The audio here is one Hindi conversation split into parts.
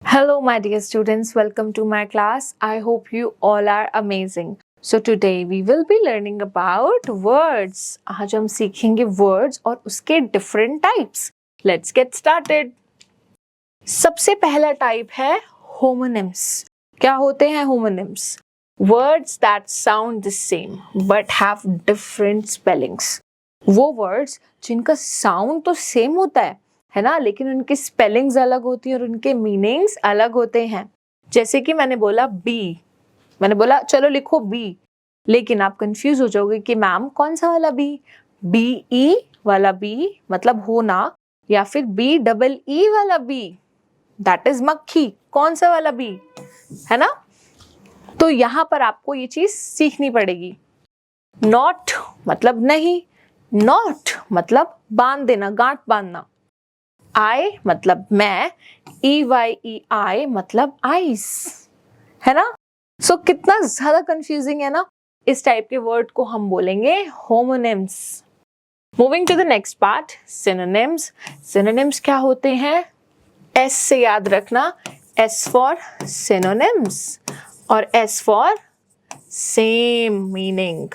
Hello, my dear students. Welcome to my class. I hope you all are amazing. So today we will be learning about words. आज हम सीखेंगे words और उसके different types. Let's get started. सबसे पहला टाइप है homonyms. क्या होते हैं homonyms? Words that sound the same but have different spellings. वो words जिनका sound तो same होता है ना, लेकिन उनकी स्पेलिंग्स अलग होती है और उनके मीनिंग्स अलग होते हैं. जैसे कि मैंने बोला बी, मैंने बोला चलो लिखो बी, लेकिन आप कंफ्यूज हो जाओगे कि मैम कौन सा वाला बी, बी ई वाला बी मतलब होना, या फिर बी डबल ई वाला बी दैट इज मक्खी, कौन सा वाला बी, है ना. तो यहां पर आपको ये चीज सीखनी पड़ेगी. नॉट मतलब नहीं, नॉट मतलब बांध देना, गांठ बांधना. आई मतलब मैं, EYEI मतलब आइस, है ना. सो कितना ज्यादा कंफ्यूजिंग है ना. इस टाइप के वर्ड को हम बोलेंगे homonyms. Moving to the next part, synonyms. Synonyms क्या होते हैं? एस से याद रखना, एस फॉर सिनोनिम्स और S for same meaning.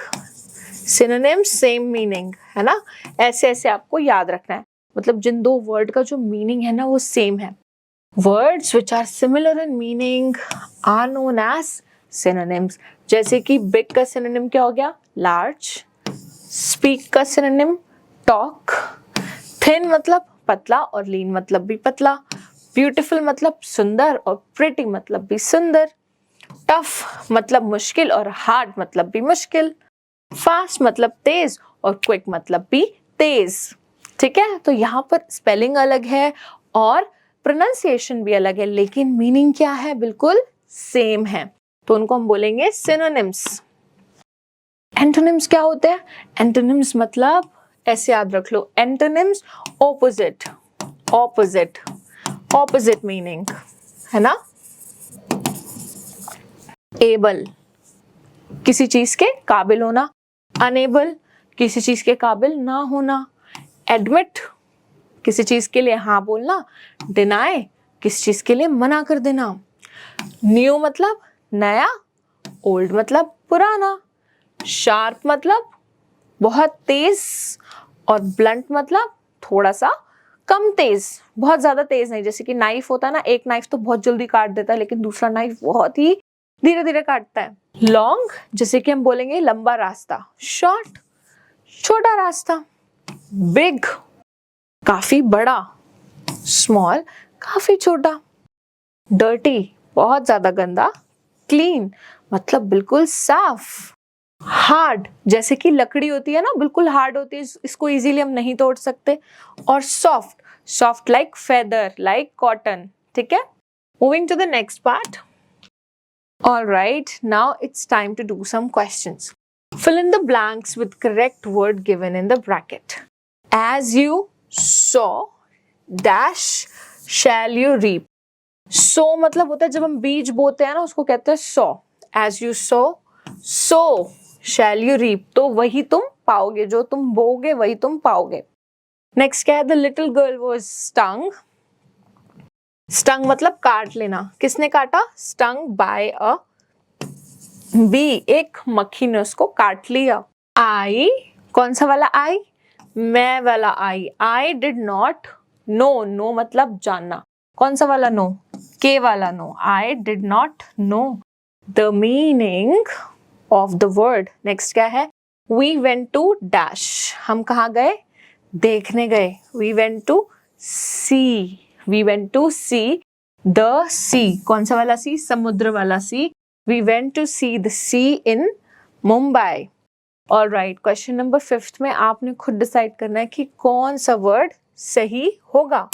Synonyms same meaning, है ना. ऐसे ऐसे आपको याद रखना है, मतलब जिन दो वर्ड का जो मीनिंग है ना वो सेम है. Words which are similar in meaning are known as synonyms. जैसे कि बिग का सिनोनिम क्या हो गया? लार्ज. स्पीक का सिनोनिम टॉक. थिन मतलब पतला और लीन मतलब भी पतला. ब्यूटीफुल मतलब सुंदर और प्रिटी मतलब भी सुंदर. टफ मतलब मुश्किल और हार्ड मतलब भी मुश्किल. फास्ट मतलब तेज और क्विक मतलब भी तेज. ठीक है, तो यहाँ पर स्पेलिंग अलग है और प्रोनाउंसिएशन भी अलग है, लेकिन मीनिंग क्या है? बिल्कुल सेम है. तो उनको हम बोलेंगे सिनोनिम्स. एंटोनिम्स क्या होते हैं? एंटोनिम्स मतलब ऐसे याद रख लो, antonyms opposite, opposite, opposite meaning, है ना. एबल किसी चीज के काबिल होना, अनेबल किसी चीज के काबिल ना होना. एडमिट किसी चीज के लिए हाँ बोलना, डिनाई किसी चीज के लिए मना कर देना. न्यू मतलब नया, ओल्ड मतलब पुराना. शार्प मतलब बहुत तेज और ब्लंट मतलब थोड़ा सा कम तेज, बहुत ज्यादा तेज नहीं. जैसे कि नाइफ होता है ना, एक नाइफ तो बहुत जल्दी काट देता है, लेकिन दूसरा नाइफ बहुत ही धीरे धीरे काटता है. लॉन्ग जैसे कि हम बोलेंगे लंबा रास्ता. शॉर्ट छोटा रास्ता. बिग काफी बड़ा. स्मॉल काफी छोटा. डर्टी बहुत ज्यादा गंदा. क्लीन मतलब बिल्कुल साफ. हार्ड जैसे कि लकड़ी होती है ना, बिल्कुल हार्ड होती है, इसको इजीली हम नहीं तोड़ सकते. और soft, soft like feather, like cotton. ठीक है, moving to the next part. Alright, now it's time to do some questions. Fill in the blanks with correct word given in the bracket. As you sow dash shall you reap. sow मतलब होता है जब हम बीज बोते हैं ना, उसको कहते हैं sow. As you sow shall you reap. तो वही तुम पाओगे, जो तुम बोगे वही तुम पाओगे. Next क्या है? The little girl was stung. Stung मतलब काट लेना. किसने काटा? स्टंग बाय अ बी, एक मक्खी ने उसको काट लिया. आई कौन सा वाला आई? मैं वाला I. I did not know, know मतलब जानना. कौन सा वाला नो? के वाला know. I did not know the meaning of the word. Next क्या है? We went to dash. हम कहाँ गए? देखने गए. We went to see. We went to see the sea. कौन सा वाला sea? समुद्र वाला sea. We went to see the sea in Mumbai. Alright, question number 5 में आपने खुद डिसाइड करना है कि कौन सा वर्ड सही होगा.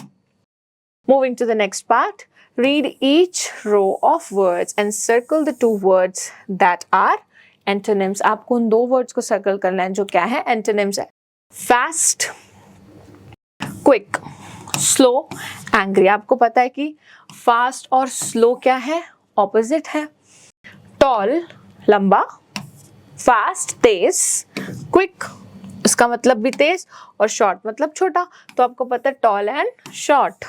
Moving to the next part. Read each row of words and circle the 2 words that are antonyms. आपको उन 2 words को सर्कल करना है जो क्या है? Antonyms है. Fast, quick, slow, angry. आपको पता है कि फास्ट और स्लो क्या है? ऑपोजिट है. टॉल लंबा, फास्ट तेज, क्विक उसका मतलब भी तेज, और शॉर्ट मतलब छोटा. तो आपको पता है टॉल एंड शॉर्ट.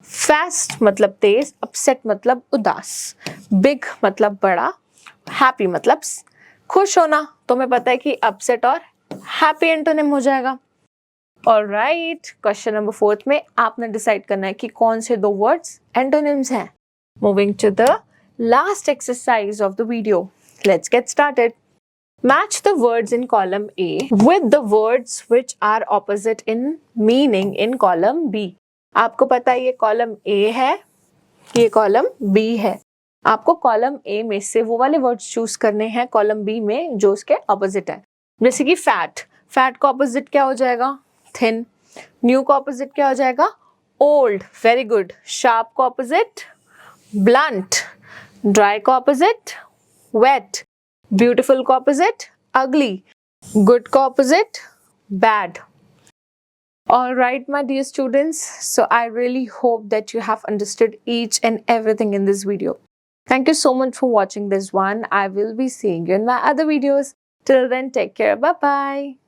फास्ट मतलब तेज, अपसेट मतलब उदास, बिग मतलब बड़ा, हैप्पी मतलब खुश होना। तो हमें पता है कि अपसेट और हैप्पी एंटोनिम हो जाएगा। ऑलराइट, क्वेश्चन नंबर 4 में आपने डिसाइड करना है कि कौन से दो वर्ड्स एंटोनिम्स हैं। Moving to the last exercise of the video, let's get started. Match the words in column A with the words which are opposite in meaning in column B. आपको पता है ये कॉलम A है, ये कॉलम B है। आपको कॉलम A में से वो वाले वर्ड्स चूज करने हैं कॉलम B में जो उसके ऑपोजिट है। जैसे कि फैट, फैट का ऑपोजिट क्या हो जाएगा? थिन। न्यू का ऑपोजिट क्या हो जाएगा? Old, very good. शार्प का ऑपोजिट ब्लंट, ड्राई का ऑपोजिट वेट, ब्यूटीफुल का ऑपोजिट ugly, good का opposite bad. All right, my dear students, so I really hope that you have understood each and everything in this video. Thank you so much for watching this one. I will be seeing you in my other videos. Till then, take care. Bye bye.